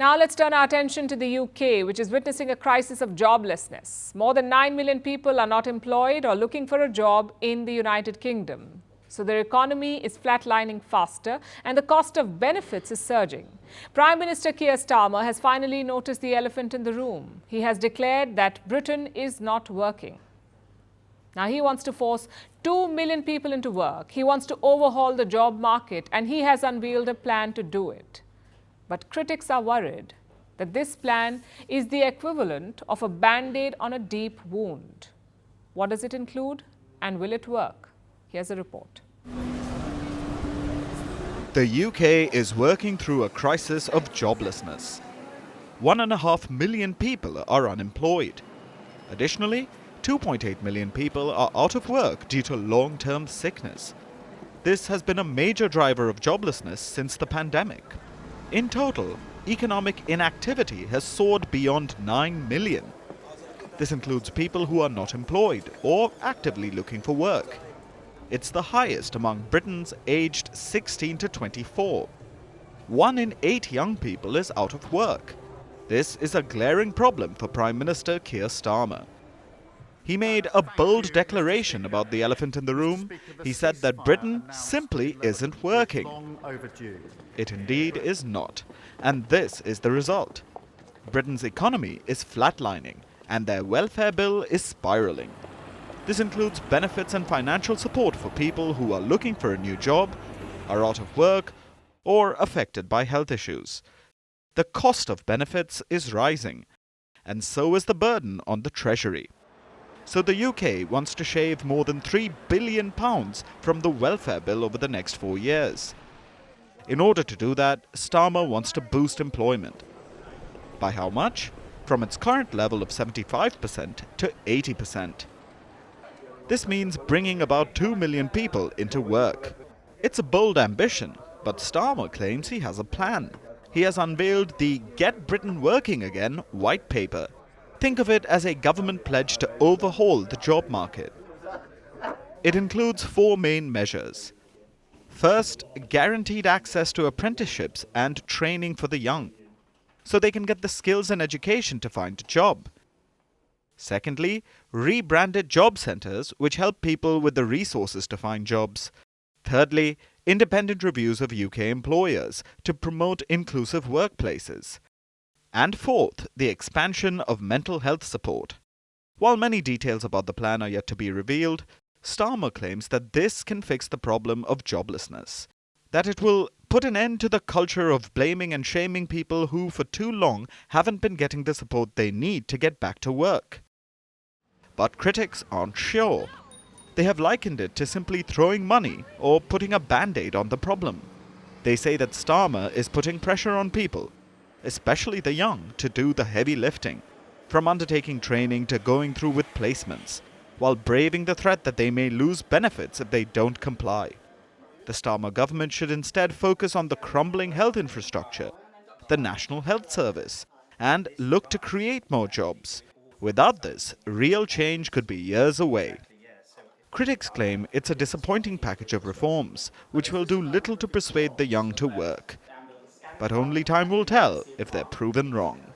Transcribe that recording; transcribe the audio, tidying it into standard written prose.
Now let's turn our attention to the UK, which is witnessing a crisis of joblessness. More than 9 million people are not employed or looking for a job in the United Kingdom. So their economy is flatlining faster and the cost of benefits is surging. Prime Minister Keir Starmer has finally noticed the elephant in the room. He has declared that Britain is not working. Now he wants to force 2 million people into work. He wants to overhaul the job market and he has unveiled a plan to do it. But critics are worried that this plan is the equivalent of a band-aid on a deep wound. What does it include and will it work? Here's a report. The UK is working through a crisis of joblessness. 1.5 million people are unemployed. Additionally, 2.8 million people are out of work due to long-term sickness. This has been a major driver of joblessness since the pandemic. In total, economic inactivity has soared beyond 9 million. This includes people who are not employed or actively looking for work. It's the highest among Britons aged 16 to 24. 1 in 8 young people is out of work. This is a glaring problem for Prime Minister Keir Starmer. He made a bold declaration about the elephant in the room. He said that Britain simply isn't working. It indeed is not. And this is the result. Britain's economy is flatlining and their welfare bill is spiraling. This includes benefits and financial support for people who are looking for a new job, are out of work, or affected by health issues. The cost of benefits is rising, and so is the burden on the Treasury. So the UK wants to shave more than £3 billion from the welfare bill over the next 4 years. In order to do that, Starmer wants to boost employment. By how much? From its current level of 75% to 80%. This means bringing about 2 million people into work. It's a bold ambition, but Starmer claims he has a plan. He has unveiled the Get Britain Working Again white paper. Think of it as a government pledge to overhaul the job market. It includes 4 main measures. First, guaranteed access to apprenticeships and training for the young, so they can get the skills and education to find a job. Secondly, rebranded job centres which help people with the resources to find jobs. Thirdly, independent reviews of UK employers to promote inclusive workplaces. And fourth, the expansion of mental health support. While many details about the plan are yet to be revealed, Starmer claims that this can fix the problem of joblessness, that it will put an end to the culture of blaming and shaming people who for too long haven't been getting the support they need to get back to work. But critics aren't sure. They have likened it to simply throwing money or putting a band-aid on the problem. They say that Starmer is putting pressure on people, especially the young, to do the heavy lifting, from undertaking training to going through with placements, while braving the threat that they may lose benefits if they don't comply. The Starmer government should instead focus on the crumbling health infrastructure, the National Health Service, and look to create more jobs. Without this, real change could be years away. Critics claim it's a disappointing package of reforms, which will do little to persuade the young to work. But only time will tell if they're proven wrong.